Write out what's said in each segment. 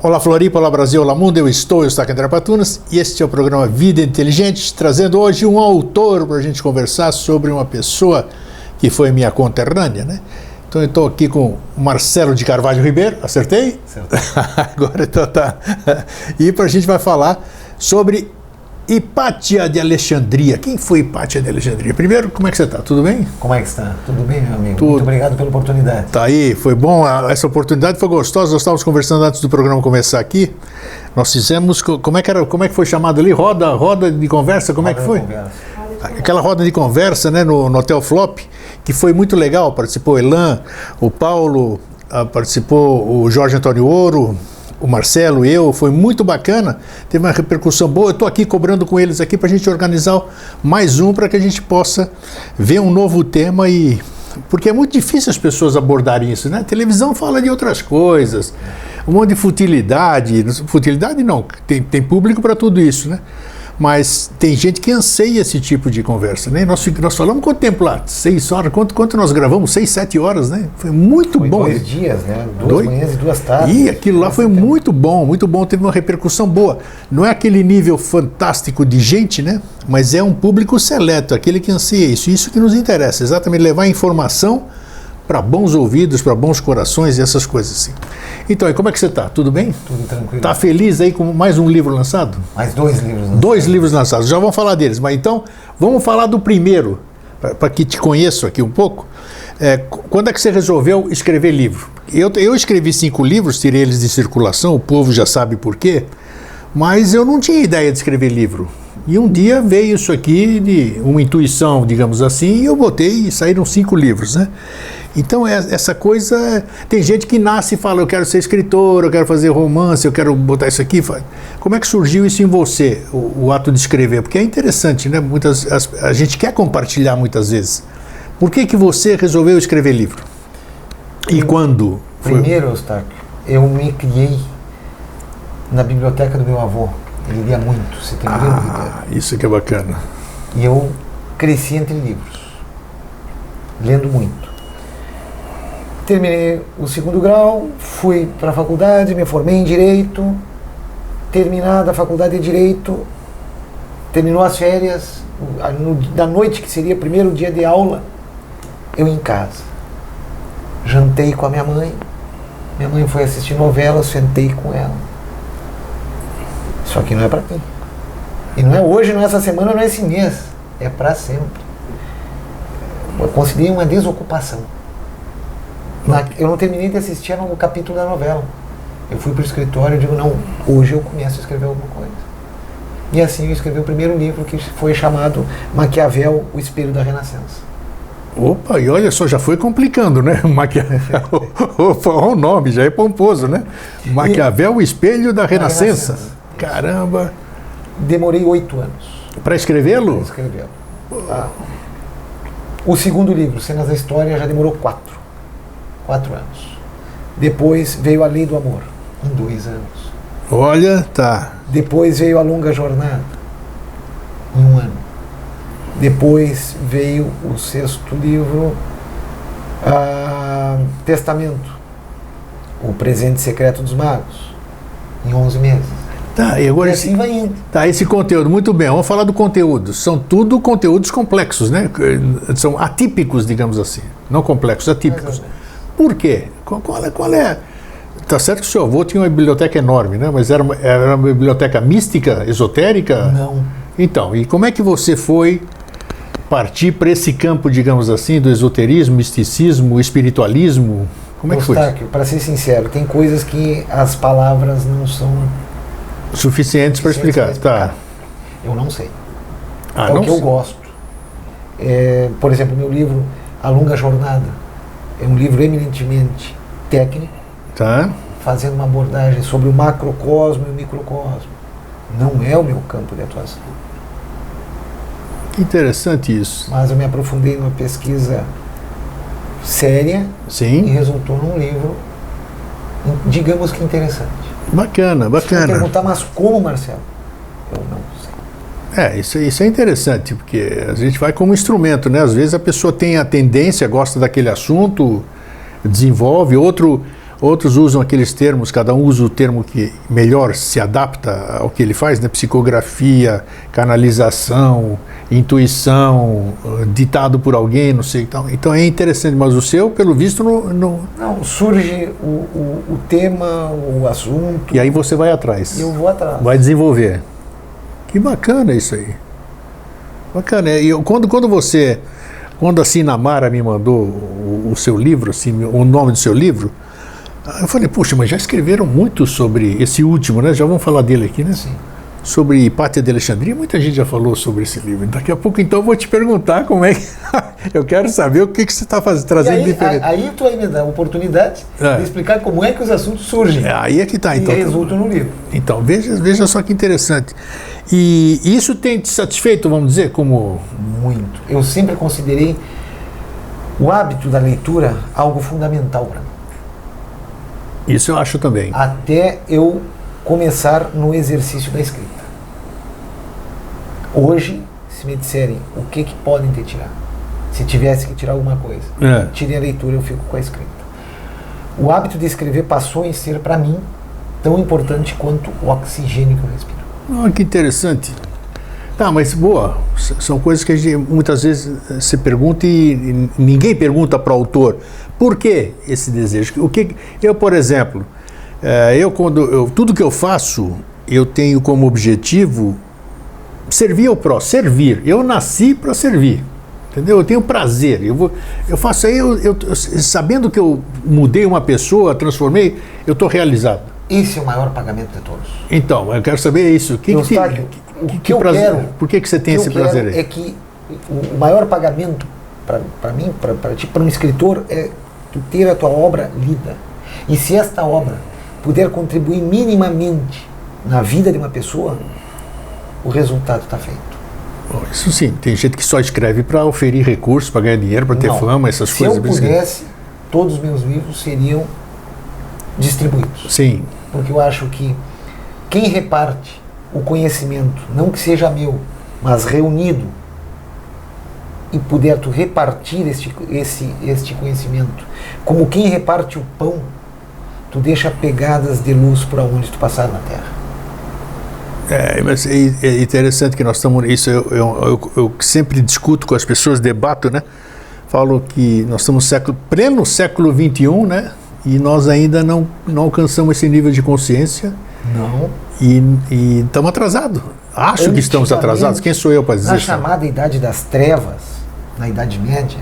Olá Floripa, olá Brasil, olá Mundo, eu estou aqui André Patunas e este é o programa Vida Inteligente, trazendo hoje um autor para a gente conversar sobre uma pessoa que foi minha conterrânea, né? Então eu estou aqui com o Marcelo de Carvalho Ribeiro, acertei? Acertei. Agora então tá. E a gente vai falar sobre Hipátia de Alexandria. Quem foi Hipátia de Alexandria? Primeiro, como é que você está? Tudo bem? Como é que está? Tudo bem, meu amigo? Tudo. Muito obrigado pela oportunidade. Tá aí, foi bom, essa oportunidade foi gostosa. Nós estávamos conversando antes do programa começar aqui. Nós fizemos, como é que foi chamado ali? Roda de conversa, como é que foi? Aquela roda de conversa, né, no Hotel Flop, que foi muito legal. Participou o Elan, o Paulo, participou o Jorge Antônio Ouro, o Marcelo, eu, foi muito bacana, teve uma repercussão boa. Eu estou aqui cobrando com eles aqui para a gente organizar mais um, para que a gente possa ver um novo tema, porque é muito difícil as pessoas abordarem isso, né? A televisão fala de outras coisas, um monte de futilidade não, tem público para tudo isso, né? Mas tem gente que anseia esse tipo de conversa, né? Nós falamos quanto tempo lá? 6 horas? Quanto nós gravamos? 6, 7 horas, né? Foi muito bom. 2 dias, né? 2 manhãs e 2 tardes. E aquilo lá foi muito bom, teve uma repercussão boa. Não é aquele nível fantástico de gente, né? Mas é um público seleto, aquele que anseia isso. Isso que nos interessa, exatamente levar informação para bons ouvidos, para bons corações e essas coisas assim. Então, e como é que você está? Tudo bem? Tudo tranquilo. Está feliz aí com mais um livro lançado? Mais 2 livros lançados. 2 livros lançados, já vamos falar deles, mas então vamos falar do primeiro, para que te conheço aqui um pouco. Quando é que você resolveu escrever livro? Eu escrevi 5 livros, tirei eles de circulação, o povo já sabe por quê, mas eu não tinha ideia de escrever livro. E um dia veio isso aqui, de uma intuição, digamos assim, e eu botei e saíram 5 livros, né? Então essa coisa, tem gente que nasce e fala, eu quero ser escritor, eu quero fazer romance, eu quero botar isso aqui. Como é que surgiu isso em você, o ato de escrever? Porque é interessante, né? A gente quer compartilhar muitas vezes. Por que você resolveu escrever livro? E quando? Primeiro, Eustáquio, eu me criei na biblioteca do meu avô. Ele lia muito, você tem um livro inteiro. Isso que é bacana. E eu cresci entre livros, lendo muito. Terminei o 2º grau, fui para a faculdade, me formei em Direito. Terminada a faculdade de Direito, terminou as férias, da noite que seria o primeiro dia de aula, eu em casa. Jantei com a minha mãe foi assistir novela, sentei com ela. Isso aqui não é para mim. E não é hoje, não é essa semana, não é esse mês. É para sempre. Eu considerei uma desocupação. Eu não terminei de assistir o capítulo da novela. Eu fui para o escritório e digo, não, hoje eu começo a escrever alguma coisa. E assim eu escrevi o primeiro livro, que foi chamado Maquiavel, o Espelho da Renascença. Opa, e olha só, já foi complicando, né? Maquiavel, olha o nome, já é pomposo, né? Maquiavel, o Espelho da Renascença. Caramba! Demorei 8 anos. Para escrevê-lo? Para escrevê-lo. O 2º livro, Cenas da História, já demorou 4 anos. Depois veio A Lei do Amor, em 2 anos. Olha, tá. Depois veio A Longa Jornada, em 1 ano. Depois veio o 6º livro, Testamento, O Presente Secreto dos Magos, em 11 meses. Tá, e agora assim vai indo. Tá, esse conteúdo, muito bem, vamos falar do conteúdo. São tudo conteúdos complexos, né? São atípicos, digamos assim. Não complexos, atípicos. Por quê? Qual é? Tá certo que o seu avô tinha uma biblioteca enorme, né? Mas era uma biblioteca mística, esotérica? Não. Então, e como é que você foi partir para esse campo, digamos assim, do esoterismo, misticismo, espiritualismo? Como é que foi? Para ser sincero, tem coisas que as palavras não são suficientes para explicar. Tá. Eu não sei. É o que eu gosto. Por exemplo, meu livro A Longa Jornada é um livro eminentemente técnico, tá, fazendo uma abordagem sobre o macrocosmo e o microcosmo. Não é o meu campo de atuação. Interessante isso. Mas eu me aprofundei numa pesquisa séria. Sim. E resultou num livro, digamos que interessante. Bacana. Se você perguntar, mas como, Marcelo? Eu não sei. Isso é interessante, porque a gente vai como instrumento, né? Às vezes a pessoa tem a tendência, gosta daquele assunto, desenvolve, outro outros usam aqueles termos, cada um usa o termo que melhor se adapta ao que ele faz, né? Psicografia, canalização, intuição, ditado por alguém, não sei. Então é interessante, mas o seu, pelo visto, não... Não, surge o tema, o assunto. E aí você vai atrás. Eu vou atrás. Vai desenvolver. Que bacana isso aí. Bacana. E quando a Sinamara me mandou o seu livro, assim, o nome do seu livro, eu falei, puxa, mas já escreveram muito sobre esse último, né? Já vamos falar dele aqui, né? Sim. Sobre Hipátia de Alexandria, muita gente já falou sobre esse livro. Daqui a pouco, então, eu vou te perguntar como é que... eu quero saber o que você está trazendo diferente. Aí tu vai me dar a oportunidade de explicar como é que os assuntos surgem. Aí é que está. Então, e resultam no livro. Então, veja só que interessante. E isso tem te satisfeito, vamos dizer, como... Muito. Eu sempre considerei o hábito da leitura algo fundamental para mim. Isso eu acho também. Até eu começar no exercício da escrita. Hoje, se me disserem o que podem ter tirado, se tivesse que tirar alguma coisa, tirem a leitura, eu fico com a escrita. O hábito de escrever passou a ser, para mim, tão importante quanto o oxigênio que eu respiro. Ah, que interessante. Tá, mas boa, são coisas que a gente, muitas vezes se pergunta e ninguém pergunta para o autor por que esse desejo. Eu, por exemplo, tudo que eu faço, eu tenho como objetivo servir ao próximo, servir. Eu nasci para servir, entendeu? Eu tenho prazer. Eu faço aí, sabendo que eu mudei uma pessoa, transformei, eu estou realizado. Esse é o maior pagamento de todos. Então, eu quero saber isso. O que eu quero, por que você tem esse prazer aí? É que o maior pagamento para mim, para ti, para um escritor, é tu ter a tua obra lida. E se esta obra puder contribuir minimamente na vida de uma pessoa, o resultado está feito. Isso sim, tem gente que só escreve para oferir recursos, para ganhar dinheiro, para ter fama, essas coisas. Se eu pudesse, todos os meus livros seriam distribuídos. Sim. Porque eu acho que quem reparte o conhecimento, não que seja meu, mas reunido, e puder tu repartir este conhecimento, como quem reparte o pão, tu deixa pegadas de luz por onde tu passar na terra. Mas é interessante que nós estamos... Isso eu sempre discuto com as pessoas, debato, né? Falo que nós estamos no pleno século XXI, né? E nós ainda não alcançamos esse nível de consciência. Não. E estamos atrasados. Acho que estamos atrasados. Quem sou eu para dizer isso? Na chamada Idade das Trevas, na Idade Média,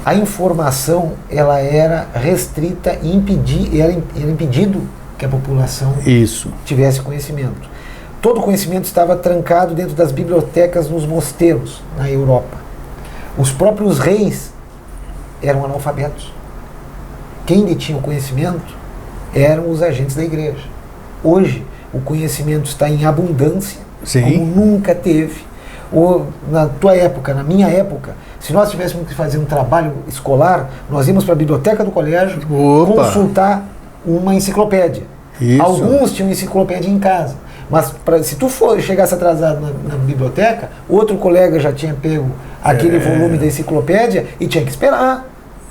a informação ela era restrita e era impedido que a população tivesse conhecimento. Todo conhecimento estava trancado dentro das bibliotecas nos mosteiros na Europa. Os próprios reis eram analfabetos. Quem detinha o conhecimento eram os agentes da igreja. Hoje, o conhecimento está em abundância, como nunca teve. Na tua época, na minha época, se nós tivéssemos que fazer um trabalho escolar, nós íamos para a biblioteca do colégio consultar uma enciclopédia. Isso. Alguns tinham enciclopédia em casa, mas se tu chegasse atrasado na biblioteca, outro colega já tinha pego aquele volume da enciclopédia e tinha que esperar.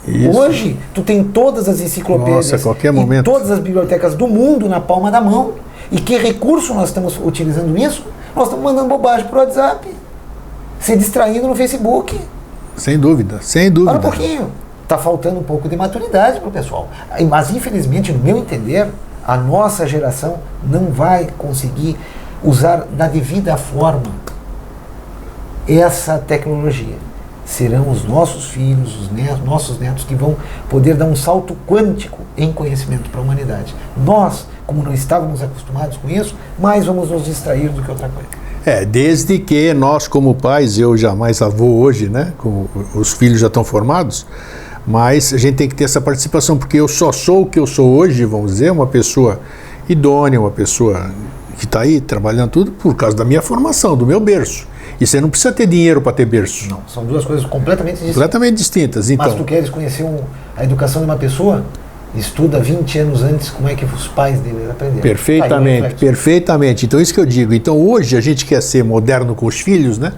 Isso. Hoje, tu tem todas as enciclopédias e todas as bibliotecas do mundo na palma da mão. E que recurso nós estamos utilizando nisso? Nós estamos mandando bobagem pro WhatsApp, se distraindo no Facebook. Sem dúvida, sem dúvida. Olha um pouquinho. Está faltando um pouco de maturidade pro pessoal. Mas, infelizmente, no meu entender, a nossa geração não vai conseguir usar da devida forma essa tecnologia. Serão os nossos filhos, os nossos netos que vão poder dar um salto quântico em conhecimento para a humanidade. Nós, como não estávamos acostumados com isso, mais vamos nos distrair do que outra coisa. Desde que nós, como pais, eu já mais avô hoje, né, como os filhos já estão formados, mas a gente tem que ter essa participação, porque eu só sou o que eu sou hoje, vamos dizer, uma pessoa idônea, uma pessoa que está aí trabalhando tudo por causa da minha formação, do meu berço. E você não precisa ter dinheiro para ter berço. Não, são duas coisas completamente distintas. Completamente distintas. Então, mas tu queres conhecer a educação de uma pessoa? Estuda 20 anos antes como é que os pais dele aprenderam. Perfeitamente, perfeitamente. Então, isso que eu digo. Então, hoje a gente quer ser moderno com os filhos, né?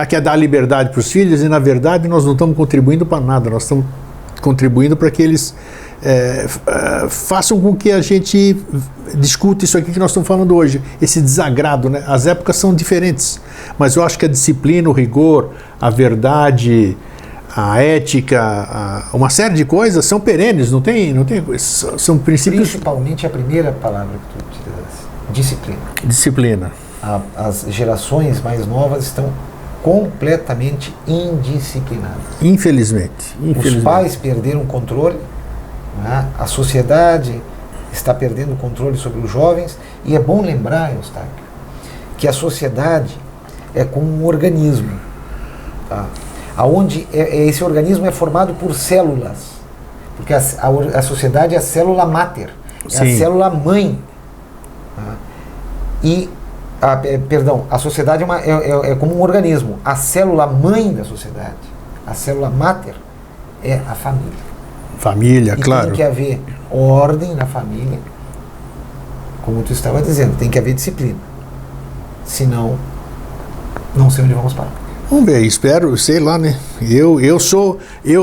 Quer dar liberdade para os filhos e, na verdade, nós não estamos contribuindo para nada. Nós estamos contribuindo para que eles façam com que a gente discuta isso aqui que nós estamos falando hoje, esse desagrado, né? As épocas são diferentes, mas eu acho que a disciplina, o rigor, a verdade, a ética, uma série de coisas são perenes, não tem, são princípios... Principalmente a primeira palavra que tu utilizaste, disciplina. Disciplina. As gerações mais novas estão completamente indisciplinadas. Infelizmente. Os pais perderam o controle, né? A sociedade está perdendo o controle sobre os jovens, e é bom lembrar, Eustáquio, que a sociedade é como um organismo, tá? Aonde esse organismo é formado por células, porque a sociedade é a célula máter, é Sim. a célula mãe, tá? E a sociedade é como um organismo. A célula mãe da sociedade, a célula máter, é a família. Família, e claro. tem que haver ordem na família, como tu estava dizendo, tem que haver disciplina. Senão, não sei onde vamos parar. Vamos ver, espero, sei lá, né? Eu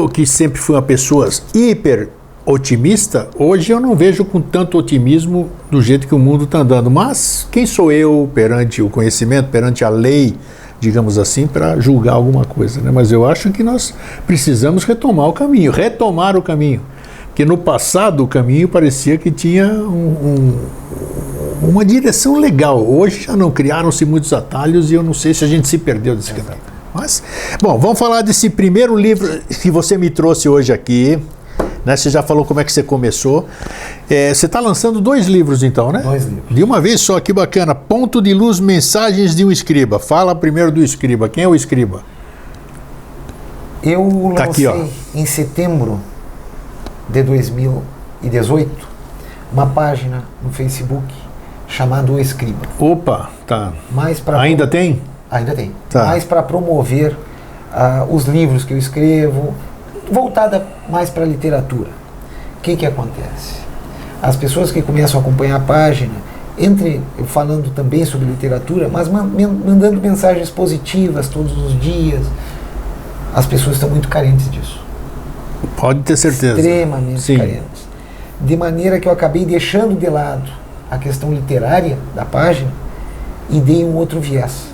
que sempre fui uma pessoa hiper otimista, hoje eu não vejo com tanto otimismo do jeito que o mundo está andando. Mas quem sou eu perante o conhecimento, perante a lei, digamos assim, para julgar alguma coisa, né? Mas eu acho que nós precisamos retomar o caminho. Porque no passado o caminho parecia que tinha uma direção legal. Hoje já não, criaram-se muitos atalhos e eu não sei se a gente se perdeu desse caminho. Mas, bom, vamos falar desse primeiro livro que você me trouxe hoje aqui, né? Você já falou como é que você começou. Você está lançando 2 livros então, né? 2 livros. De uma vez só, que bacana. Ponto de Luz, Mensagens de um Escriba. Fala primeiro do Escriba. Quem é o Escriba? Eu lancei aqui, ó, em setembro de 2018 uma página no Facebook chamada O Escriba. Opa, tá. Ainda tem? Ainda tem. Tá. Mais para promover os livros que eu escrevo, voltada mais para a literatura. O que acontece? As pessoas que começam a acompanhar a página, eu falando também sobre literatura, mas mandando mensagens positivas todos os dias, as pessoas estão muito carentes disso. Pode ter certeza. Extremamente Sim. carentes. De maneira que eu acabei deixando de lado a questão literária da página e dei um outro viés,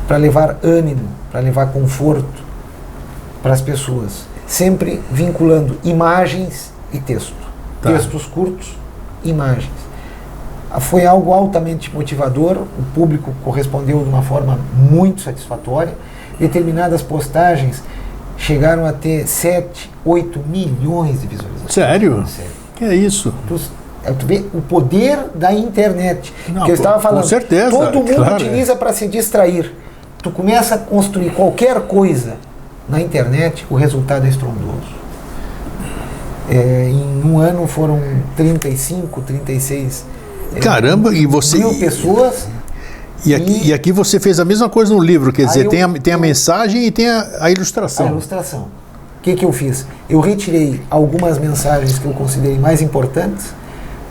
para levar ânimo, para levar conforto para as pessoas, sempre vinculando imagens e texto. Tá. Textos curtos, imagens. Foi algo altamente motivador, o público correspondeu de uma forma muito satisfatória. Determinadas postagens chegaram a ter 7, 8 milhões de visualizações. Sério? Sério. Que é isso? Tu vê o poder da internet. Não, que eu estava falando. Com certeza. Todo mundo claro, utiliza para se distrair. Tu começa a construir qualquer coisa na internet, o resultado é estrondoso. Em um ano foram 35, 36 Caramba, e você... mil pessoas. E aqui você fez a mesma coisa no livro, quer dizer, eu, tem a mensagem e tem a ilustração. A ilustração. O que eu fiz? Eu retirei algumas mensagens que eu considerei mais importantes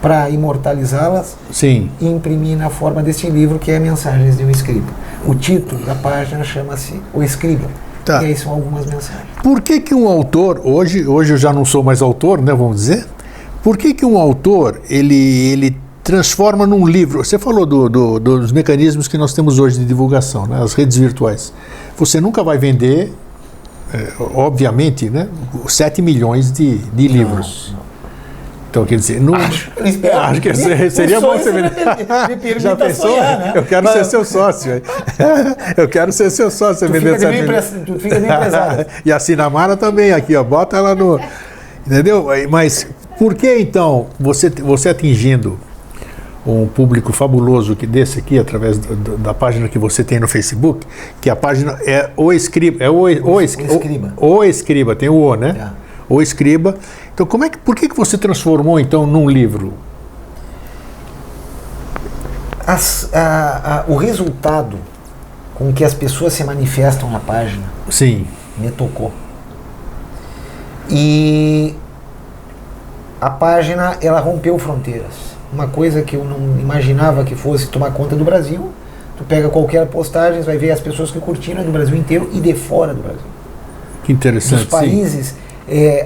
para imortalizá-las. Sim. E imprimir na forma deste livro, que é Mensagens de um Escriba. O título da página chama-se O Escriba. Tá. E aí são algumas mensagens. Por que um autor, hoje eu já não sou mais autor, né, vamos dizer, por que um autor, ele transforma num livro, você falou dos mecanismos que nós temos hoje de divulgação, né, as redes virtuais, você nunca vai vender, obviamente, né, 7 milhões de livros. Não. Então, quer dizer, acho que seria bom você vender. Já pensou? Sonhar, né? Eu quero ser seu sócio. Eu quero ser seu sócio. Tu fica bem empresário. E a Sinamara também aqui, ó, bota ela no... Entendeu? Mas por que então você atingindo um público fabuloso que desse aqui, através da página que você tem no Facebook, que a página é O Escriba, O Escriba, tem o O, né? É. O Escriba. Então, por que você transformou então num livro? O resultado com que as pessoas se manifestam na página, sim, me tocou. E a página, ela rompeu fronteiras. Uma coisa que eu não imaginava que fosse tomar conta do Brasil. Tu pega qualquer postagem, vai ver as pessoas que curtiram do Brasil inteiro e de fora do Brasil. Que interessante. Dos países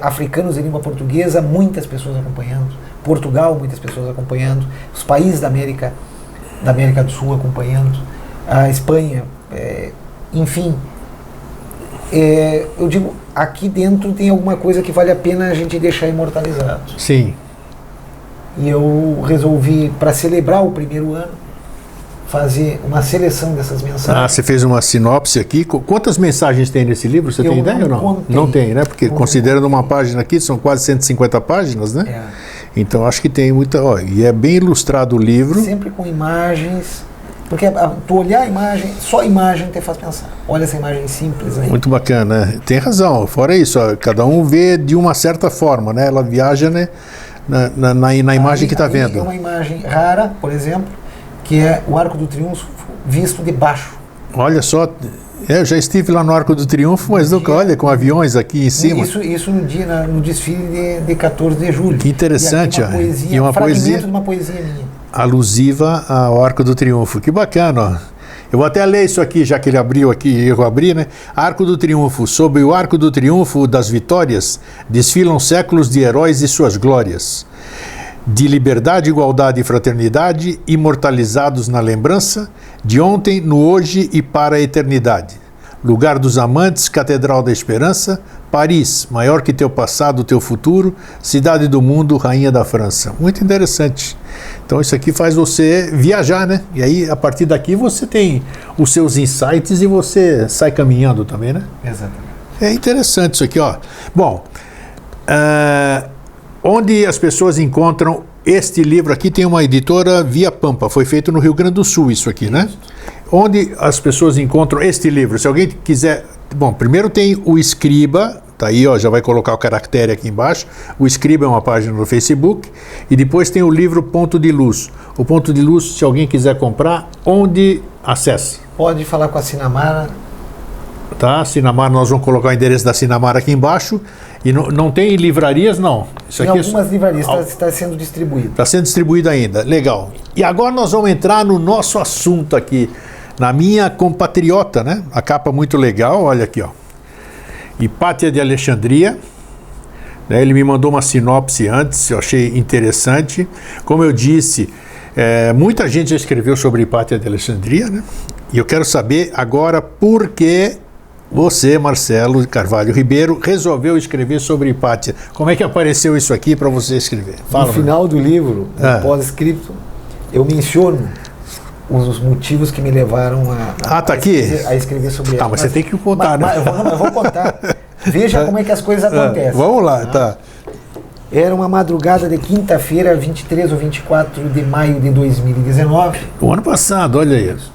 africanos de língua portuguesa, muitas pessoas acompanhando, Portugal, muitas pessoas acompanhando, os países da América do Sul acompanhando, a Espanha, enfim. Eu digo, aqui dentro tem alguma coisa que vale a pena a gente deixar imortalizado. Sim. E eu resolvi, para celebrar o primeiro ano, fazer uma seleção dessas mensagens. Você fez uma sinopse aqui. Quantas mensagens tem nesse livro? Você tem ideia ou não? Contei. Não tem, né? Porque considerando uma página aqui, são quase 150 páginas, né? Então acho que tem muita... e é bem ilustrado o livro. Sempre com imagens... Porque tu olhar a imagem, só a imagem te faz pensar. Olha essa imagem simples aí. Muito bacana, né? Tem razão. Fora isso, cada um vê de uma certa forma, né? Ela viaja, né, na imagem que está vendo. É uma imagem rara, por exemplo, que é o Arco do Triunfo visto de baixo. Olha só, eu já estive lá no Arco do Triunfo, mas nunca, olha, com aviões aqui em cima. Isso no desfile de 14 de julho. Que interessante, ó. E uma poesia de uma poesia minha. Alusiva ao Arco do Triunfo. Que bacana, ó. Eu vou até ler isso aqui, já que ele abriu aqui, eu abri, né? Arco do Triunfo. Sob o Arco do Triunfo das Vitórias, desfilam séculos de heróis e suas glórias. De liberdade, igualdade e fraternidade, imortalizados na lembrança, de ontem, no hoje e para a eternidade. Lugar dos amantes, Catedral da Esperança, Paris, maior que teu passado, teu futuro, cidade do mundo, rainha da França. Muito interessante. Então isso aqui faz você viajar, né? E aí, a partir daqui, você tem os seus insights e você sai caminhando também, né? Exatamente. É interessante isso aqui, ó. Bom, onde as pessoas encontram este livro aqui, tem uma editora Via Pampa, foi feito no Rio Grande do Sul isso aqui, né? Onde as pessoas encontram este livro? Se alguém quiser... Bom, primeiro tem o Escriba, tá aí, ó, já vai colocar o caractere aqui embaixo. O Escriba é uma página no Facebook. E depois tem o livro Ponto de Luz. O Ponto de Luz, se alguém quiser comprar, onde acessa? Pode falar com a Sinamara. Tá, Sinamara, nós vamos colocar o endereço da Sinamara aqui embaixo. E não tem livrarias, não? Isso aqui algumas livrarias, está sendo distribuído. Está sendo distribuído ainda, legal. E agora nós vamos entrar no nosso assunto aqui. Na minha compatriota, né? A capa muito legal, olha aqui, ó. Hipátia de Alexandria. Ele me mandou uma sinopse antes, eu achei interessante. Como eu disse, muita gente já escreveu sobre Hipátia de Alexandria, né? E eu quero saber agora por que você, Marcelo Carvalho Ribeiro, resolveu escrever sobre Hipátia. Como é que apareceu isso aqui para você escrever? Fala, no final do livro, no pós-escrito, eu menciono os motivos que me levaram tá aqui? A escrever sobre ela. Mas você tem que contar, né? Eu vou contar. Veja como é que as coisas acontecem. Vamos lá, tá. Era uma madrugada de quinta-feira, 23 ou 24 de maio de 2019. O ano passado, olha isso.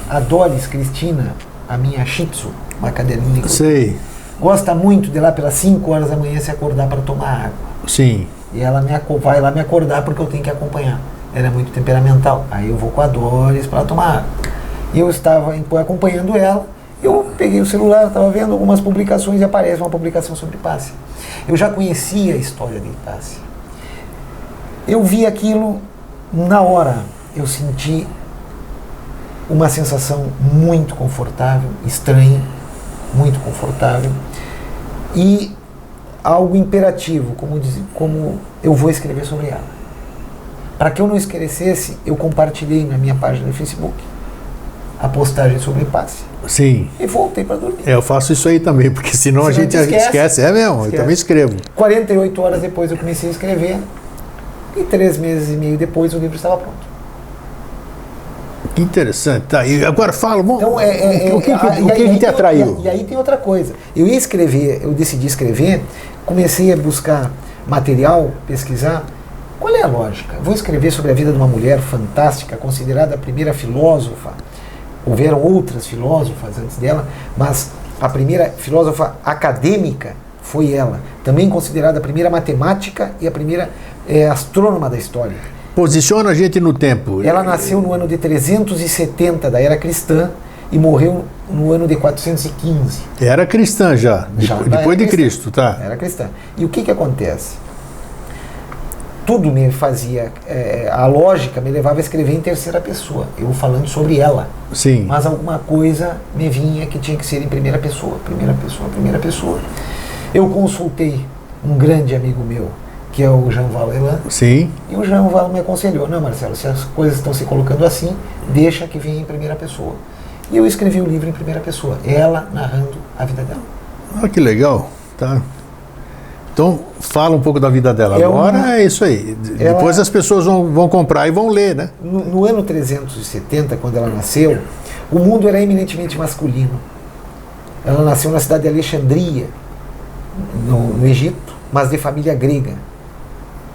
A Doris Cristina, a minha Shih Tzu, uma cadelinha. Sei. Gosta muito de lá pelas 5 horas da manhã se acordar para tomar água. Sim. E ela vai lá me acordar porque eu tenho que acompanhar. Ela é muito temperamental. Aí eu vou com a Doris para tomar água. E eu estava acompanhando ela. Eu peguei o celular, estava vendo algumas publicações e aparece uma publicação sobre Hipátia. Eu já conhecia a história de Hipátia. Eu vi aquilo na hora. Eu senti uma sensação muito confortável, estranha, muito confortável. E algo imperativo, como eu vou escrever sobre ela. Para que eu não esquecesse, eu compartilhei na minha página do Facebook a postagem sobre Hipátia. Sim. E voltei para dormir. Eu faço isso aí também, porque senão a gente esquece. É mesmo, eu também escrevo. 48 horas depois eu comecei a escrever e 3 meses e meio depois o livro estava pronto. Que interessante. Tá, e agora fala, então, o que te atraiu? E aí tem outra coisa. Eu ia escrever, eu decidi escrever, comecei a buscar material, pesquisar. Qual é a lógica? Vou escrever sobre a vida de uma mulher fantástica, considerada a primeira filósofa. Houveram outras filósofas antes dela, mas a primeira filósofa acadêmica foi ela. Também considerada a primeira matemática e a primeira astrônoma da história. Posiciona a gente no tempo. Ela nasceu no ano de 370 da era cristã e morreu no ano de 415. Era cristã já depois de Cristo, tá? Era cristã. E o que acontece? Tudo me fazia, a lógica me levava a escrever em terceira pessoa, eu falando sobre ela. Sim. Mas alguma coisa me vinha que tinha que ser em primeira pessoa, primeira pessoa, primeira pessoa. Eu consultei um grande amigo meu, que é o Jean Valjean. Sim. E o Jean Valjean me aconselhou: não, Marcelo, se as coisas estão se colocando assim, deixa que venha em primeira pessoa. E eu escrevi o livro em primeira pessoa, ela narrando a vida dela. Ah, que legal. Tá. Então, fala um pouco da vida dela. Agora é isso aí. Depois as pessoas vão comprar e vão ler, né? No ano 370, quando ela nasceu, o mundo era eminentemente masculino. Ela nasceu na cidade de Alexandria, no Egito, mas de família grega.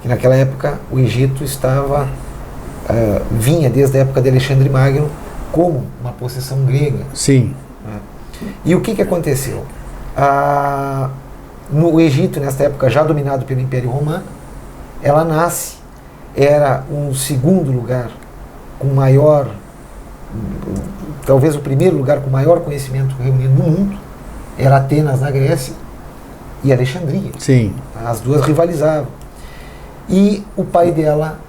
Que naquela época o Egito vinha desde a época de Alexandre Magno como uma possessão grega. Sim. E o que aconteceu? No Egito, nesta época já dominado pelo Império Romano, ela nasce, era um segundo lugar com maior, talvez o primeiro lugar com maior conhecimento reunido no mundo, era Atenas na Grécia e Alexandria. Sim. As duas rivalizavam. E o pai dela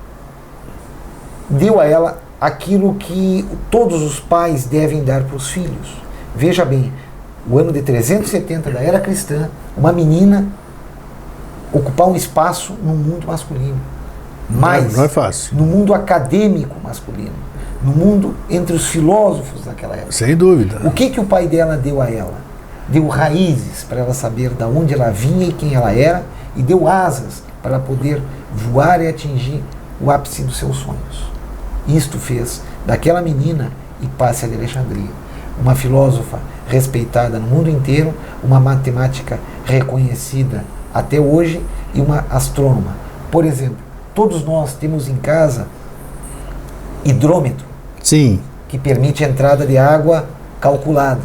deu a ela aquilo que todos os pais devem dar para os filhos. Veja bem, o ano de 370 da era cristã, uma menina ocupar um espaço no mundo masculino. Mas não é fácil. No mundo acadêmico masculino, no mundo entre os filósofos daquela época. Sem dúvida. O que o pai dela deu a ela? Deu raízes para ela saber de onde ela vinha e quem ela era, e deu asas para ela poder voar e atingir o ápice dos seus sonhos. Isto fez daquela menina Hipácia de Alexandria uma filósofa respeitada no mundo inteiro, uma matemática reconhecida até hoje e uma astrônoma. Por exemplo, todos nós temos em casa hidrômetro. Sim. Que permite a entrada de água calculada,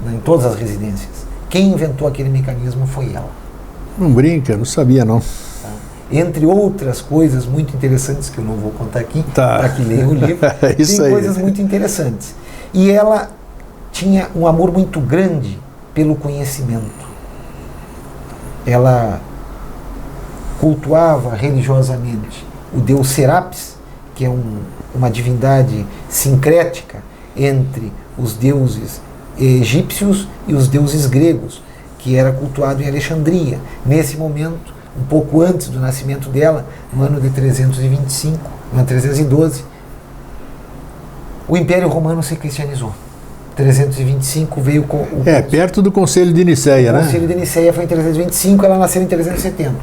né, em todas as residências. Quem inventou aquele mecanismo foi ela. Não brinca, não sabia não. Tá? Entre outras coisas muito interessantes que eu não vou contar aqui, tá, para que leia o livro, isso tem aí. Coisas muito interessantes. E ela tinha um amor muito grande pelo conhecimento. Ela cultuava religiosamente o deus Serapis, que é uma divindade sincrética entre os deuses egípcios e os deuses gregos, que era cultuado em Alexandria. Nesse momento, um pouco antes do nascimento dela, no ano de 325, no ano 312, o Império Romano se cristianizou. 325 veio com o... perto do Conselho de Nicéia, né? O Conselho de Nicéia foi em 325, ela nasceu em 370.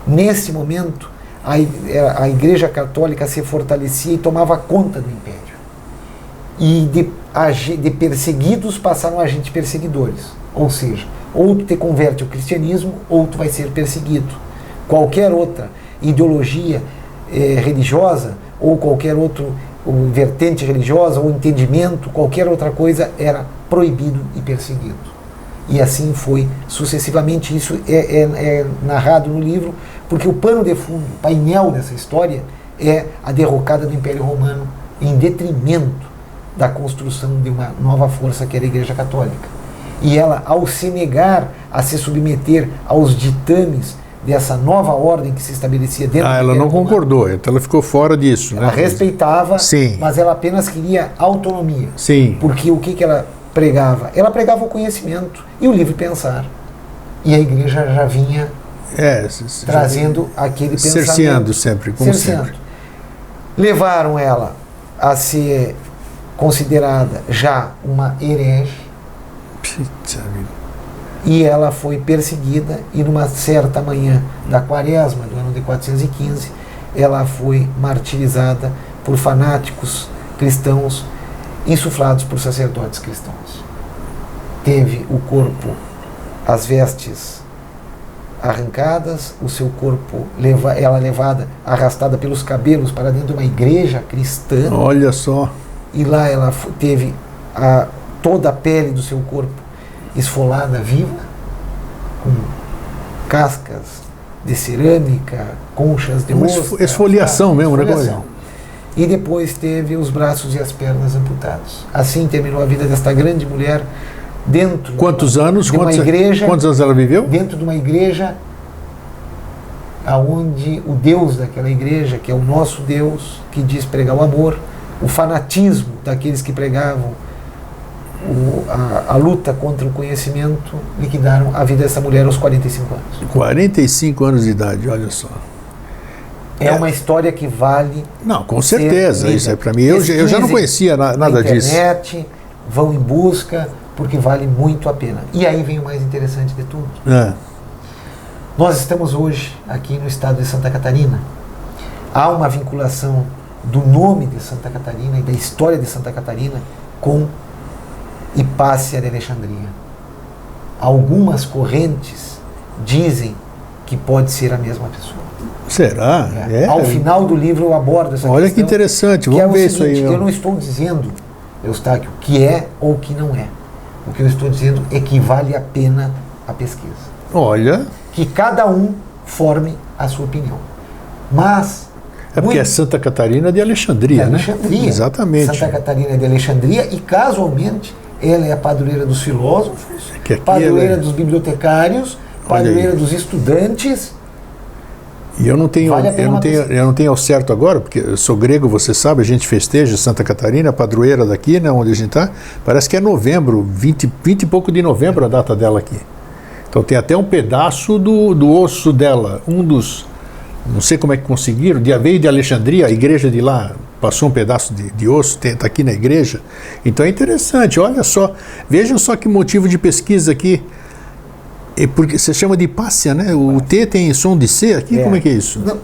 Nesse momento, a Igreja Católica se fortalecia e tomava conta do Império. E de perseguidos passaram a agentes perseguidores. Ou seja, ou tu te converte ao cristianismo, ou tu vai ser perseguido. Qualquer outra ideologia religiosa, ou qualquer outro vertente religiosa, ou entendimento, qualquer outra coisa, era proibido e perseguido. E assim foi sucessivamente. Isso é narrado no livro, porque o pano de fundo, o painel dessa história, é a derrocada do Império Romano em detrimento da construção de uma nova força que era a Igreja Católica. E ela, ao se negar a se submeter aos ditames dessa nova ordem que se estabelecia dentro do ela não concordou, então ela ficou fora disso. Ela respeitava, sim, mas ela apenas queria autonomia. Sim. Porque o que ela pregava? Ela pregava o conhecimento e o livre pensar. E a igreja já vinha trazendo aquele pensamento. Cerceando sempre, como sempre. Levaram ela a ser considerada já uma herege. E ela foi perseguida, e numa certa manhã da quaresma do ano de 415, ela foi martirizada por fanáticos cristãos, insuflados por sacerdotes cristãos. Teve o corpo, as vestes arrancadas, o seu corpo, ela levada, arrastada pelos cabelos para dentro de uma igreja cristã. Olha só. E lá ela teve toda a pele do seu corpo esfolada viva, com cascas de cerâmica, conchas de ostra. Esfoliação mesmo, né? E depois teve os braços e as pernas amputados. Assim terminou a vida desta grande mulher dentro Quantos anos? De uma igreja. Quantos anos ela viveu? Dentro de uma igreja onde o Deus daquela igreja, que é o nosso Deus, que diz pregar o amor, o fanatismo daqueles que pregavam a luta contra o conhecimento liquidaram a vida dessa mulher aos 45 anos. 45 anos de idade, olha só. É uma história que vale... Não, com certeza, isso é para mim. Eu já não conhecia nada disso. Na internet, vão em busca, porque vale muito a pena. E aí vem o mais interessante de tudo. Nós estamos hoje aqui no estado de Santa Catarina. Há uma vinculação do nome de Santa Catarina e da história de Santa Catarina com Hipácia de Alexandria. Algumas correntes dizem que pode ser a mesma pessoa. Será? Ao final do livro eu abordo essa questão. Olha que interessante, vamos ver isso aí. Eu não estou dizendo, Eustáquio, que é ou que não é. O que eu estou dizendo é que vale a pena a pesquisa. Olha. Que cada um forme a sua opinião. Mas... É porque é Santa Catarina de Alexandria, né? Alexandria. Exatamente. Santa Catarina de Alexandria e, casualmente, ela é a padroeira dos filósofos, padroeira dos bibliotecários, padroeira dos estudantes. E eu não tenho ao certo agora, porque eu sou grego, você sabe, a gente festeja Santa Catarina, a padroeira daqui, né, onde a gente está. Parece que é novembro, 20 e pouco de novembro a data dela aqui. Então tem até um pedaço do osso dela, não sei como é que conseguiram, veio de Alexandria, a igreja de lá passou um pedaço de osso, está aqui na igreja. Então é interessante, olha só, vejam só que motivo de pesquisa aqui. Porque você chama de Hipácia, né? O T tem som de C aqui, como é que é isso? Não,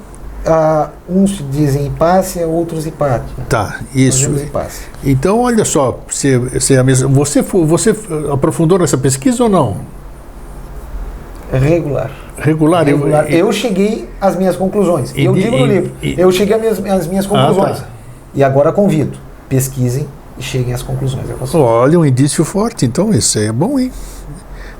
uns dizem Hipácia, outros Hipátia. Tá, isso. Então, olha só, você aprofundou nessa pesquisa ou não? Regular. Eu cheguei às minhas conclusões. Eu digo no livro, eu cheguei às minhas conclusões. E agora convido, pesquisem e cheguem às conclusões. Olha, um indício forte, então isso é bom, hein?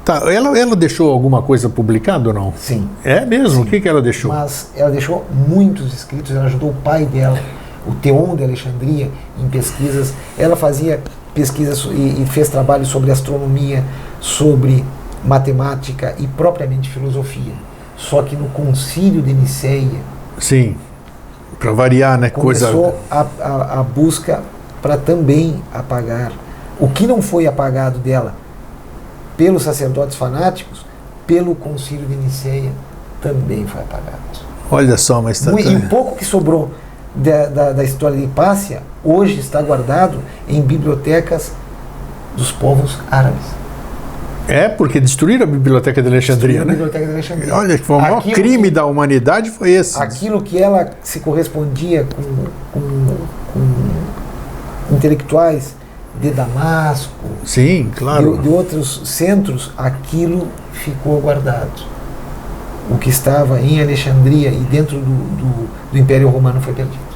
Tá, ela deixou alguma coisa publicada ou não? Sim. É mesmo? Sim. O que ela deixou? Mas ela deixou muitos escritos, ela ajudou o pai dela, o Theon de Alexandria, em pesquisas. Ela fazia pesquisas e fez trabalho sobre astronomia, sobre matemática e propriamente filosofia. Só que no Concílio de Niceia... Sim, para variar, né? Começou a busca para também apagar. O que não foi apagado dela pelos sacerdotes fanáticos, pelo Concílio de Niceia, também foi apagado. Olha só, mas... E o pouco que sobrou da história de Hipácia, hoje está guardado em bibliotecas dos povos árabes. Porque destruíram a Biblioteca de Alexandria, né? Biblioteca de Alexandria. Olha, o maior crime da humanidade foi esse. Aquilo que ela se correspondia com intelectuais de Damasco, sim, claro, de outros centros, aquilo ficou guardado. O que estava em Alexandria e dentro do Império Romano foi perdido.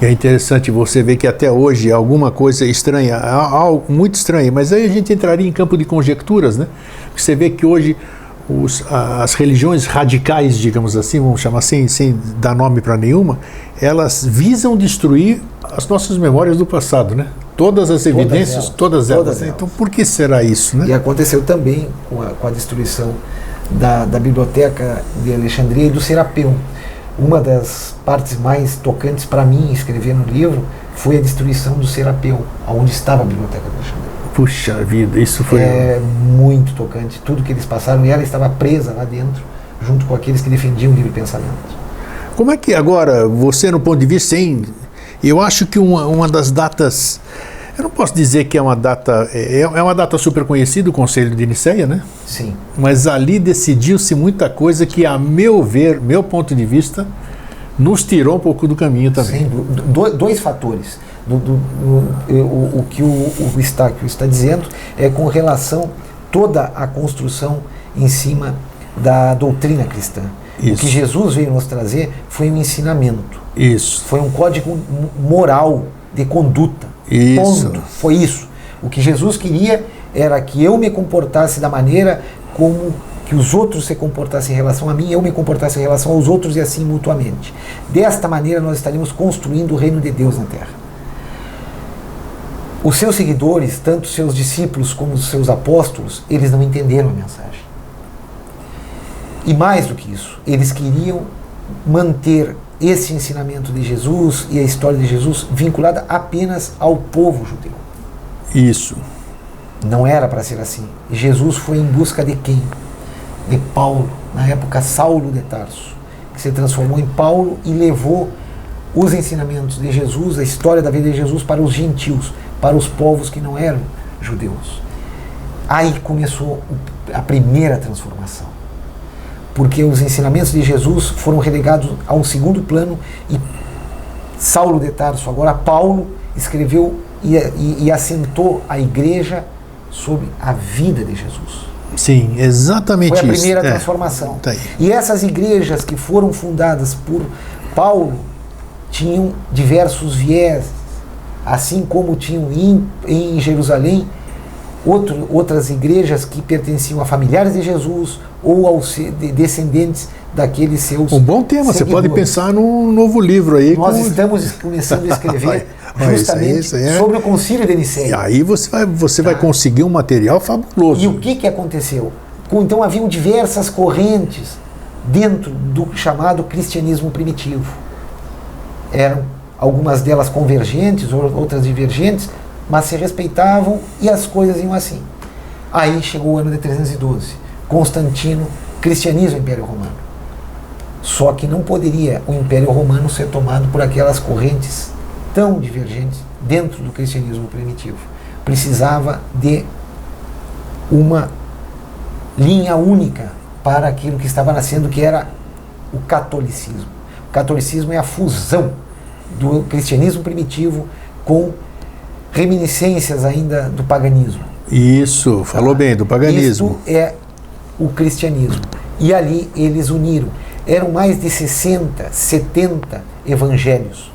É interessante você ver que até hoje alguma coisa estranha, algo muito estranho, mas aí a gente entraria em campo de conjecturas, né? Você vê que hoje as religiões radicais, digamos assim, vamos chamar sem dar nome para nenhuma, elas visam destruir as nossas memórias do passado, né? Todas as evidências, todas elas. Então, por que será isso, né? E aconteceu também com a destruição da Biblioteca de Alexandria e do Serapeu. Uma das partes mais tocantes para mim escrever no livro foi a destruição do Serapeu, onde estava a Biblioteca de Alexandria. Puxa vida, isso foi... É muito tocante, tudo que eles passaram, e ela estava presa lá dentro, junto com aqueles que defendiam o livre pensamento. Como é que agora, você no ponto de vista, eu acho que uma das datas... Eu não posso dizer que é uma data super conhecida, o Concílio de Niceia, né? Sim. Mas ali decidiu-se muita coisa que, a meu ver, meu ponto de vista, nos tirou um pouco do caminho também. Sim, dois fatores. O que o Eustáquio está dizendo é com relação toda a construção em cima da doutrina cristã. Isso. O que Jesus veio nos trazer foi um ensinamento. Isso. Foi um código moral de conduta. Isso. Ponto. Foi isso. O que Jesus queria era que eu me comportasse da maneira como que os outros se comportassem em relação a mim, eu me comportasse em relação aos outros e assim mutuamente. Desta maneira nós estaríamos construindo o reino de Deus na Terra. Os seus seguidores, tanto os seus discípulos como os seus apóstolos, eles não entenderam a mensagem. E mais do que isso, eles queriam manter esse ensinamento de Jesus e a história de Jesus vinculada apenas ao povo judeu. Isso. Não era para ser assim. Jesus foi em busca de quem? De Paulo, na época Saulo de Tarso, que se transformou em Paulo e levou os ensinamentos de Jesus, a história da vida de Jesus para os gentios, para os povos que não eram judeus. Aí começou a primeira transformação, porque os ensinamentos de Jesus foram relegados a um segundo plano e Saulo de Tarso, agora Paulo, escreveu e assentou a igreja sobre a vida de Jesus. Sim, exatamente isso. Foi a primeira transformação. Tá aí. E essas igrejas que foram fundadas por Paulo tinham diversos viés, assim como tinham em Jerusalém outras igrejas que pertenciam a familiares de Jesus ou aos descendentes daqueles seus Um bom tema, você pode pensar num novo livro aí. Nós estamos começando a escrever justamente isso aí sobre o Concílio de Nicéia. E aí você vai conseguir um material fabuloso. E o que aconteceu? Então haviam diversas correntes dentro do chamado cristianismo primitivo. Eram algumas delas convergentes, outras divergentes, mas se respeitavam e as coisas iam assim. Aí chegou o ano de 312. Constantino cristianiza o Império Romano. Só que não poderia o Império Romano ser tomado por aquelas correntes tão divergentes dentro do cristianismo primitivo. Precisava de uma linha única para aquilo que estava nascendo, que era o catolicismo. O catolicismo é a fusão do cristianismo primitivo com reminiscências ainda do paganismo. Isso, falou bem, do paganismo. Isso é o cristianismo. E ali eles uniram. Eram mais de 60, 70 evangelhos.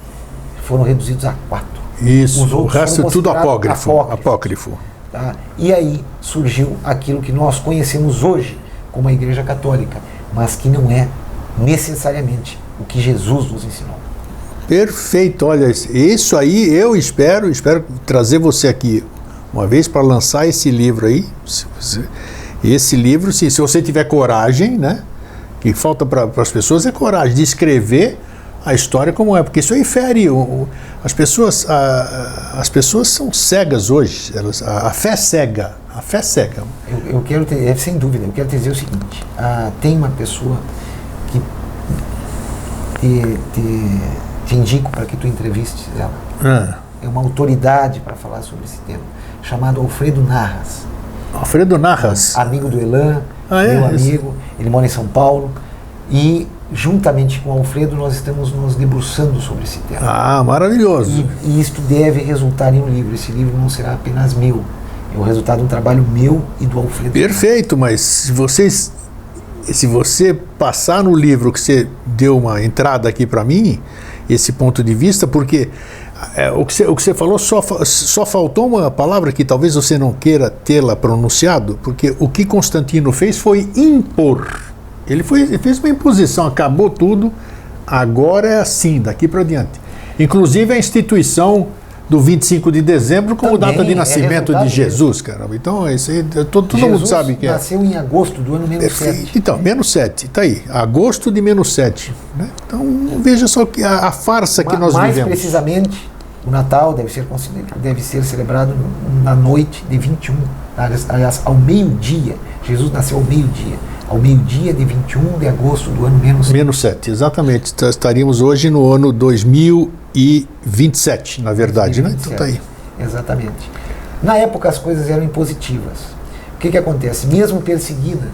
Foram reduzidos a 4. Isso, o resto é tudo apócrifo. Tá? E aí surgiu aquilo que nós conhecemos hoje como a Igreja Católica, mas que não é necessariamente o que Jesus nos ensinou. Perfeito, olha, isso aí eu espero trazer você aqui uma vez para lançar esse livro aí. Esse livro, se você tiver coragem, né? Que falta para as pessoas é coragem de escrever a história como é, porque isso aí fere as pessoas são cegas hoje, a fé cega, Eu quero ter, sem dúvida, eu quero te dizer o seguinte, tem uma pessoa que te indico para que tu entrevistes ela. É uma autoridade para falar sobre esse tema, chamado Alfredo Narras. Alfredo Narras? Amigo do Elan, meu amigo, ele mora em São Paulo, e juntamente com o Alfredo nós estamos nos debruçando sobre esse tema. Ah, maravilhoso. E isto deve resultar em um livro. Esse livro não será apenas meu, é o resultado de um trabalho meu e do Alfredo. Perfeito, mas se você passar no livro que você deu uma entrada aqui para mim, esse ponto de vista, porque o que você falou só faltou uma palavra que talvez você não queira tê-la pronunciado, porque o que Constantino fez foi impor. Ele fez uma imposição, acabou tudo, agora é assim, daqui para diante. Inclusive a instituição do 25 de dezembro como também data de nascimento de Jesus, caramba. Então, isso aí, todo mundo sabe que é. Nasceu em agosto do ano -7. Então, -7, tá aí. Agosto de -7. Né? Então, veja só que a farsa que nós vivemos. Mais precisamente, o Natal deve ser celebrado na noite de 21, aliás, ao meio-dia. Jesus nasceu ao meio-dia. Ao meio-dia de 21 de agosto do ano -7, exatamente. Estaríamos hoje no ano 2027, na verdade, 2027, né? Então tá aí. Exatamente. Na época as coisas eram impositivas. O que acontece? Mesmo perseguida,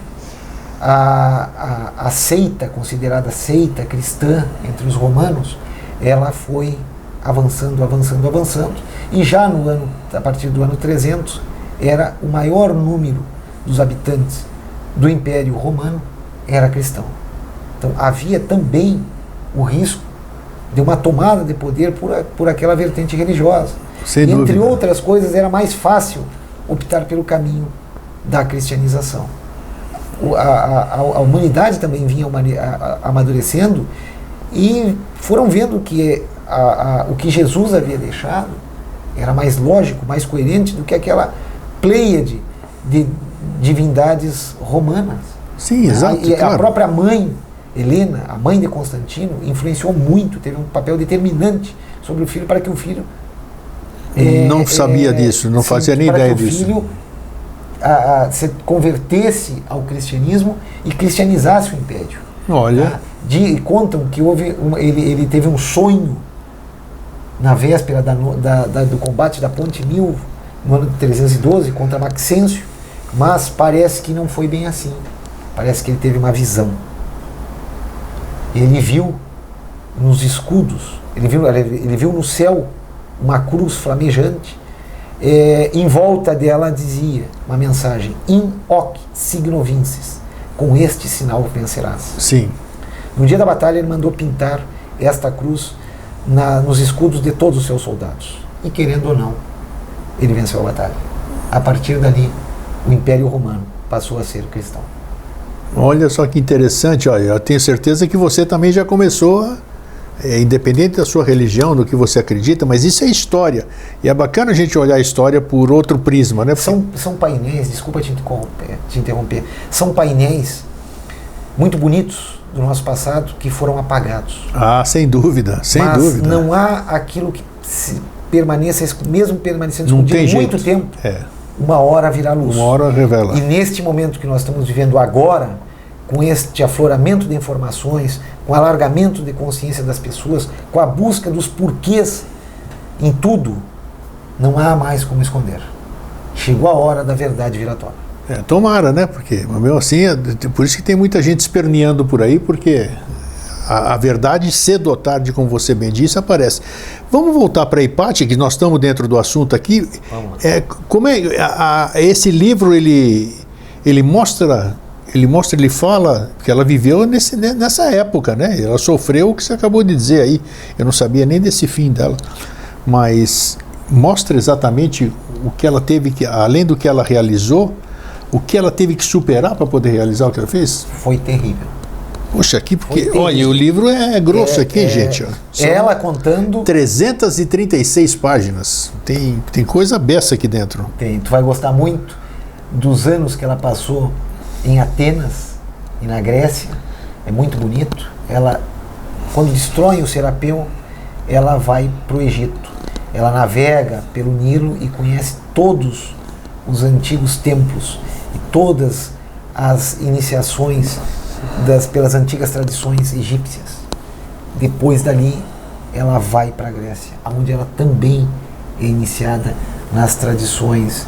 a seita, considerada seita cristã entre os romanos, ela foi avançando, e já a partir do ano 300, era o maior número dos habitantes do Império Romano era cristão. Então havia também o risco de uma tomada de poder por aquela vertente religiosa. Sem Entre dúvida. outras coisas, era mais fácil optar pelo caminho da cristianização. A humanidade também vinha amadurecendo e foram vendo que o que Jesus havia deixado era mais lógico, mais coerente do que aquela pleiade de divindades romanas. Sim, exato. E claro. a própria mãe, Helena, a mãe de Constantino, influenciou muito, teve um papel determinante sobre o filho para que o filho não sabia disso, não fazia nem ideia disso. Para que o filho se convertesse ao cristianismo e cristianizasse o Império. Olha. Contam que ele teve um sonho na véspera do combate da Ponte Mil, no ano de 312, contra Maxêncio, mas parece que não foi bem assim. Parece que ele teve uma visão. Ele viu nos escudos, ele viu no céu uma cruz flamejante, em volta dela dizia uma mensagem: In hoc signo vinces, com este sinal vencerás. Sim. No dia da batalha ele mandou pintar esta cruz nos escudos de todos os seus soldados. E querendo ou não, ele venceu a batalha. A partir dali, o Império Romano passou a ser cristão. Olha só que interessante, olha, eu tenho certeza que você também já começou, independente da sua religião, do que você acredita, mas isso é história. E é bacana a gente olhar a história por outro prisma, né? São painéis, desculpa te interromper, são painéis muito bonitos do nosso passado que foram apagados. Ah, sem dúvida, sem dúvida. Mas não há aquilo que permaneça, mesmo permanecendo escondido muito tempo, uma hora virá luz. Uma hora revela. E neste momento que nós estamos vivendo agora, com este afloramento de informações, com o alargamento de consciência das pessoas, com a busca dos porquês em tudo, não há mais como esconder. Chegou a hora da verdade vir à tona. Tomara, né? Porque, meu, assim, por isso que tem muita gente esperneando por aí, porque a verdade, cedo ou tarde, como você bem disse, aparece. Vamos voltar para a Hipátia, que nós estamos dentro do assunto aqui. Como esse livro, ele fala que ela viveu nessa época, né? Ela sofreu o que você acabou de dizer aí. Eu não sabia nem desse fim dela. Mas mostra exatamente o que ela teve que, além do que ela realizou, o que ela teve que superar para poder realizar o que ela fez? Foi terrível. Poxa, aqui, porque, olha, o livro é grosso aqui, gente. Ó. Ela contando... 336 páginas. Tem coisa beça aqui dentro. Tem. Tu vai gostar muito dos anos que ela passou em Atenas e na Grécia. É muito bonito. Ela, quando destrói o Serapeu, ela vai para o Egito. Ela navega pelo Nilo e conhece todos os antigos templos e todas as iniciações pelas antigas tradições egípcias. Depois dali, ela vai para a Grécia, onde ela também é iniciada nas tradições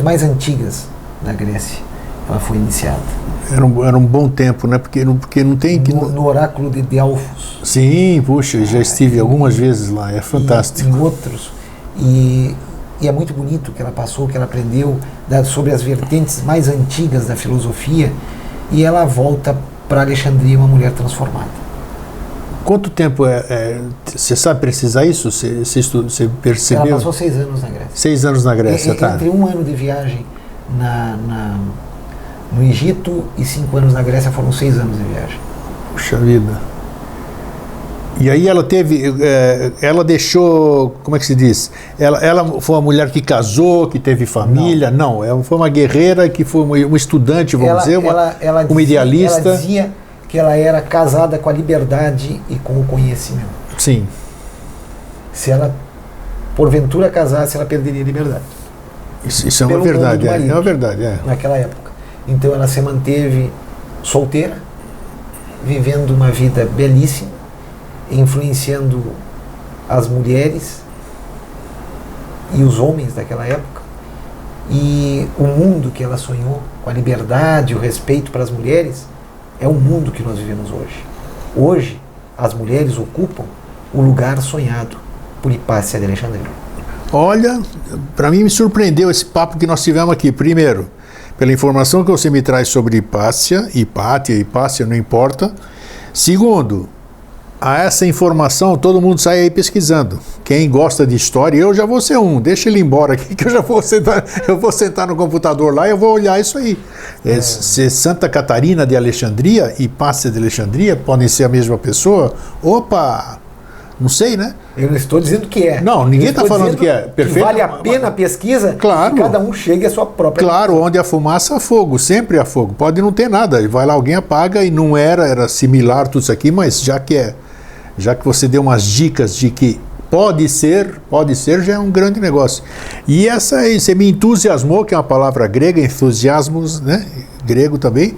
mais antigas da Grécia. Ela foi iniciada. Era um bom tempo, né? Porque não tem... No oráculo de Delfos. Sim, puxa, já estive algumas vezes lá, é fantástico. E em outros. E é muito bonito o que ela passou, o que ela aprendeu sobre as vertentes mais antigas da filosofia, e ela volta para Alexandria uma mulher transformada. Quanto tempo você sabe precisar isso? Você percebeu? Ela passou 6 anos na Grécia. 6 anos na Grécia, tá. Entre 1 ano de viagem no Egito e 5 anos na Grécia foram 6 anos de viagem. Puxa vida. E aí ela deixou, como é que se diz? Ela foi uma mulher que casou, que teve família? Não, ela foi uma guerreira que foi uma estudante, vamos dizer, uma idealista. Ela dizia que ela era casada com a liberdade e com o conhecimento. Sim. Se ela, porventura, casasse, ela perderia a liberdade. Isso é uma verdade, é uma verdade. Naquela época. Então ela se manteve solteira, vivendo uma vida belíssima, influenciando as mulheres e os homens daquela época, e o mundo que ela sonhou, com a liberdade, o respeito para as mulheres, é o mundo que nós vivemos hoje. Hoje, as mulheres ocupam o lugar sonhado por Hipátia de Alexandria. Olha, para mim me surpreendeu esse papo que nós tivemos aqui. Primeiro, pela informação que você me traz sobre Hipátia, não importa. Segundo, a essa informação todo mundo sai aí pesquisando. Quem gosta de história, eu já vou ser deixa ele embora aqui que eu vou sentar no computador lá e eu vou olhar isso aí. Se Santa Catarina de Alexandria e Hipátia de Alexandria podem ser a mesma pessoa? Opa! Não sei, né? Eu não estou dizendo que é. Não, ninguém está falando que é perfeito. Vale a pena a pesquisa, claro, que cada um chegue à sua própria. Claro, onde há fumaça, há fogo, sempre há fogo. Pode não ter nada, vai lá, alguém apaga e não era similar tudo isso aqui, mas já que você deu umas dicas de que Pode ser, já é um grande negócio. E essa aí, você me entusiasmou, que é uma palavra grega, entusiasmos, né? Grego também,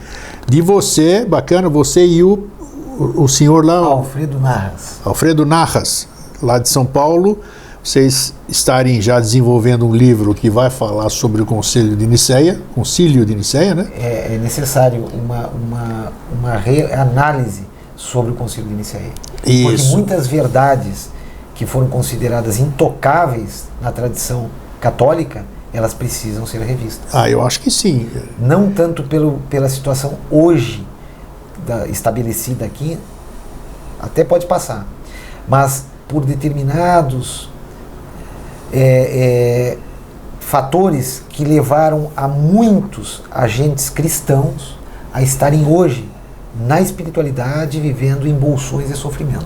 de você, bacana, você e o senhor lá... Alfredo Narras, lá de São Paulo, vocês estarem já desenvolvendo um livro que vai falar sobre o Concílio de Nicéia, né? É necessário uma reanálise sobre o Concílio de Nicéia. Isso. Porque muitas verdades que foram consideradas intocáveis na tradição católica, elas precisam ser revistas. Eu acho que sim. Não tanto pela situação hoje estabelecida aqui, até pode passar, mas por determinados fatores que levaram a muitos agentes cristãos a estarem hoje na espiritualidade, vivendo em bolsões de sofrimento.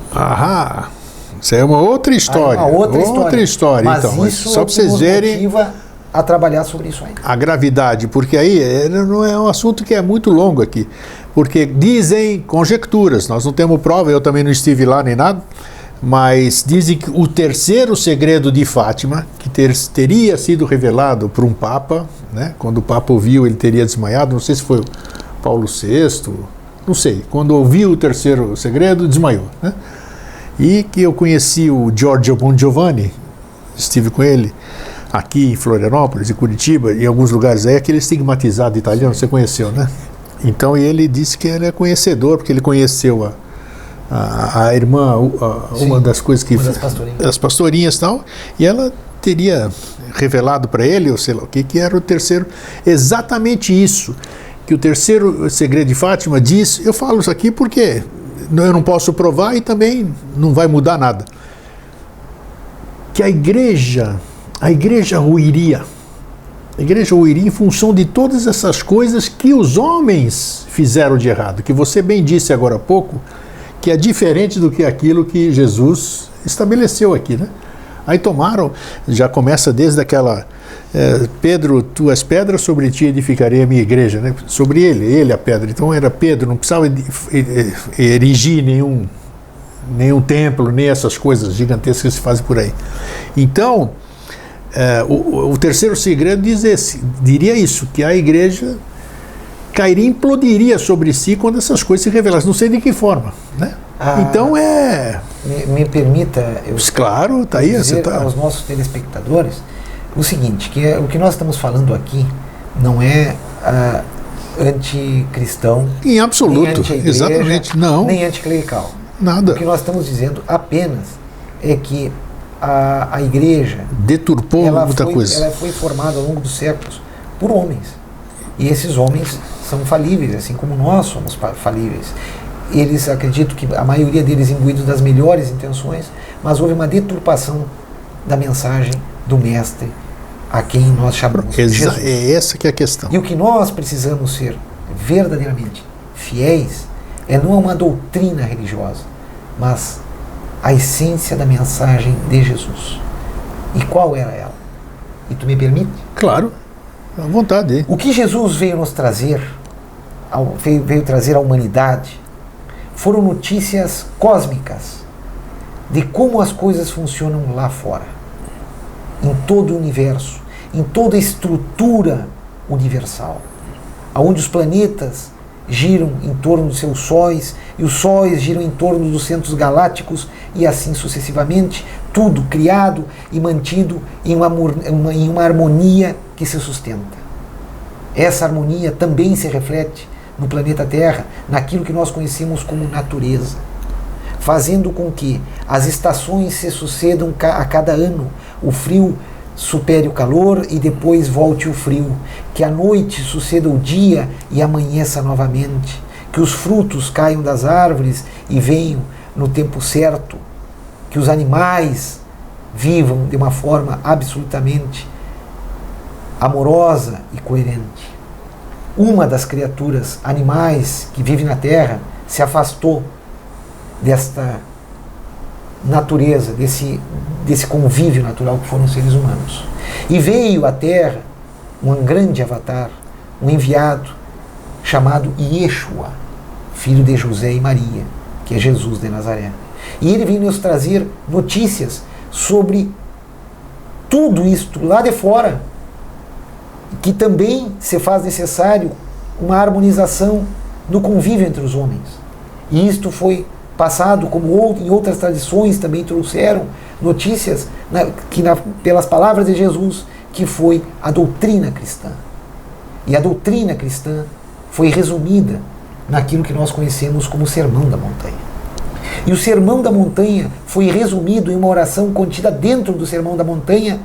Isso é uma outra história. Outra história, mas então. Isso só para vocês verem, motiva a trabalhar sobre isso aí. A gravidade, porque aí não é um assunto que é muito longo aqui. Porque dizem conjecturas, nós não temos prova, eu também não estive lá nem nada, mas dizem que o terceiro segredo de Fátima, que teria sido revelado por um Papa, né? Quando o Papa ouviu, ele teria desmaiado, não sei se foi o Paulo VI, não sei. Quando ouviu o terceiro segredo, desmaiou, né? E que eu conheci o Giorgio Bon Giovanni, estive com ele aqui em Florianópolis, em Curitiba, em alguns lugares aí, aquele estigmatizado italiano, você conheceu, né? Então ele disse que ele é conhecedor, porque ele conheceu a irmã, uma das coisas que... As pastorinhas e tal, e ela teria revelado para ele, ou sei lá o que era o terceiro, exatamente isso, que o terceiro segredo de Fátima diz, eu falo isso aqui porque... eu não posso provar e também não vai mudar nada. Que a igreja ruiria. A igreja ruiria em função de todas essas coisas que os homens fizeram de errado, que você bem disse agora há pouco, que é diferente do que aquilo que Jesus estabeleceu aqui, né? Aí já começa desde aquela... Pedro, tu és pedra, sobre ti edificarei a minha igreja, né? Sobre ele a pedra. Então era Pedro, não precisava erigir nenhum templo, nem essas coisas gigantescas que se fazem por aí. Então, o terceiro segredo diria isso, que a igreja cairia, implodiria sobre si quando essas coisas se revelassem. Não sei de que forma, né? Então Me permita... Claro, está aí. Dizer aos nossos telespectadores o seguinte, que o que nós estamos falando aqui não é anticristão, em absoluto, nem anti-igreja, exatamente, não, nem anticlerical. Nada. O que nós estamos dizendo apenas é que a igreja deturpou muita coisa. Ela foi formada ao longo dos séculos por homens. E esses homens são falíveis, assim como nós somos falíveis. Eles, acredito que a maioria deles imbuídos das melhores intenções, mas houve uma deturpação da mensagem do Mestre, a quem nós chamamos Jesus. É essa que é a questão. E o que nós precisamos ser verdadeiramente fiéis não é uma doutrina religiosa, mas a essência da mensagem de Jesus. E qual era ela? E tu me permite? Claro, à vontade. O que Jesus veio nos trazer, veio trazer à humanidade, foram notícias cósmicas de como as coisas funcionam lá fora, em todo o universo, em toda a estrutura universal, onde os planetas giram em torno dos seus sóis, e os sóis giram em torno dos centros galácticos, e assim sucessivamente, tudo criado e mantido em uma harmonia que se sustenta. Essa harmonia também se reflete no planeta Terra, naquilo que nós conhecemos como natureza, fazendo com que as estações se sucedam a cada ano, o frio supere o calor e depois volte o frio, que a noite suceda o dia e amanheça novamente, que os frutos caiam das árvores e venham no tempo certo, que os animais vivam de uma forma absolutamente amorosa e coerente. Uma das criaturas animais que vive na Terra se afastou desta natureza, desse convívio natural que foram os seres humanos. E veio à Terra um grande avatar, um enviado, chamado Yeshua, filho de José e Maria, que é Jesus de Nazaré. E ele veio nos trazer notícias sobre tudo isto lá de fora, que também se faz necessário uma harmonização no convívio entre os homens. E isto foi passado, como em outras tradições também trouxeram notícias, pelas palavras de Jesus, que foi a doutrina cristã. E a doutrina cristã foi resumida naquilo que nós conhecemos como o Sermão da Montanha. E o Sermão da Montanha foi resumido em uma oração contida dentro do Sermão da Montanha,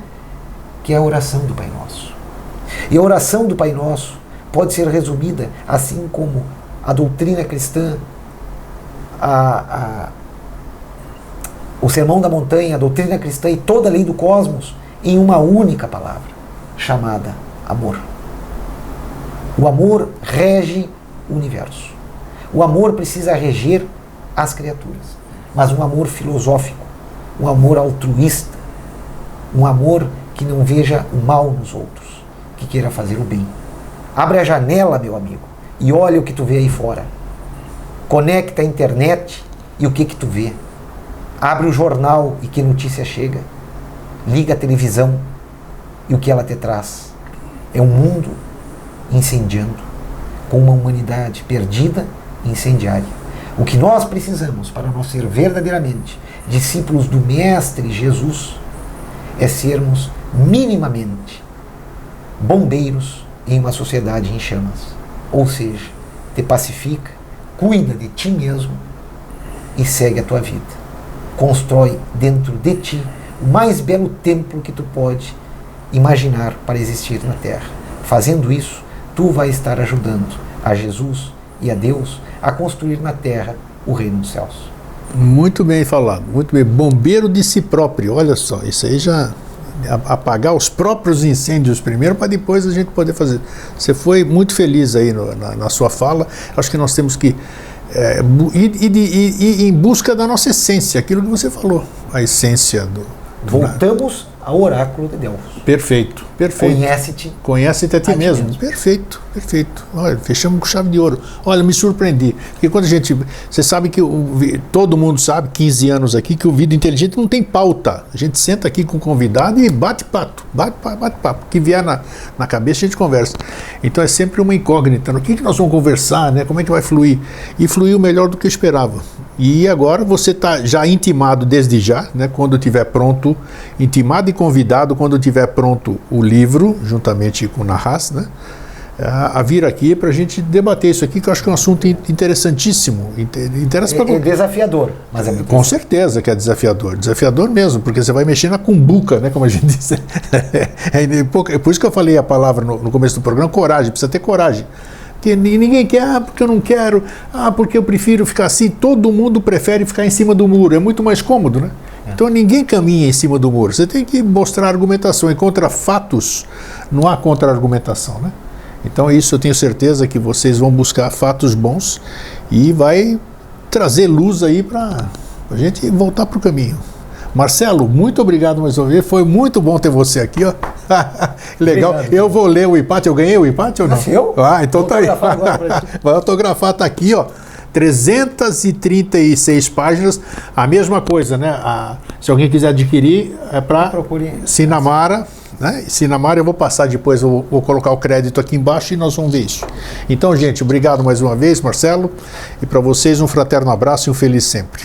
que é a oração do Pai Nosso. E a oração do Pai Nosso pode ser resumida, assim como a doutrina cristã, o Sermão da Montanha, a doutrina cristã e toda a lei do cosmos, em uma única palavra, chamada amor. O amor rege o universo. O amor precisa reger as criaturas, mas um amor filosófico, um amor altruísta, um amor que não veja o mal nos outros, que queira fazer o bem. Abre a janela, meu amigo, e olha o que tu vê aí fora. Conecta a internet e o que tu vê. Abre o jornal e que notícia chega. Liga a televisão e o que ela te traz. É um mundo incendiando, com uma humanidade perdida e incendiária. O que nós precisamos para nós ser verdadeiramente discípulos do Mestre Jesus é sermos minimamente bombeiros em uma sociedade em chamas. Ou seja, te pacifica, cuida de ti mesmo e segue a tua vida. Constrói dentro de ti o mais belo templo que tu pode imaginar para existir na Terra. Fazendo isso, tu vai estar ajudando a Jesus e a Deus a construir na Terra o reino dos céus. Muito bem falado, muito bem. Bombeiro de si próprio, olha só, isso aí já... apagar os próprios incêndios primeiro, para depois a gente poder fazer. Você foi muito feliz aí na sua fala. Acho que nós temos que ir em busca da nossa essência, aquilo que você falou, a essência do... Voltamos ao oráculo de Delfos. Perfeito, perfeito. Conhece-te a ti mesmo. Perfeito, perfeito. Olha, fechamos com chave de ouro. Olha, me surpreendi. Porque quando a gente... Você sabe que todo mundo sabe, 15 anos aqui, que o Vida Inteligente não tem pauta. A gente senta aqui com o convidado e bate papo. O que vier na cabeça a gente conversa. Então é sempre uma incógnita. O que nós vamos conversar, né? Como é que vai fluir? E fluiu melhor do que eu esperava. E agora você está já intimado desde já, né? Quando estiver pronto, intimado e convidado quando estiver pronto o livro, juntamente com o Nahas, né? A vir aqui para a gente debater isso aqui, que eu acho que é um assunto interessantíssimo. É desafiador, mas é muito com certeza que é desafiador. Desafiador mesmo, porque você vai mexer na cumbuca, né, como a gente diz. É por isso que eu falei a palavra no começo do programa, coragem, precisa ter coragem. Porque ninguém quer, porque eu não quero, porque eu prefiro ficar assim. Todo mundo prefere ficar em cima do muro, é muito mais cômodo, né? Então ninguém caminha em cima do muro. Você tem que mostrar argumentação. E contra fatos não há contra-argumentação, né? Então isso eu tenho certeza que vocês vão buscar fatos bons e vai trazer luz aí para a gente voltar para o caminho. Marcelo, muito obrigado mais uma vez. Foi muito bom ter você aqui, ó. Legal. Obrigado, eu vou ler o empate. Eu ganhei o empate ou não? Eu? Então tá aí. Vai autografar, tá aqui, ó. 336 páginas, a mesma coisa, né? Se alguém quiser adquirir, é para Sinamara, né? Sinamara, eu vou passar depois, eu vou colocar o crédito aqui embaixo e nós vamos ver isso. Então, gente, obrigado mais uma vez, Marcelo, e para vocês um fraterno abraço e um feliz sempre.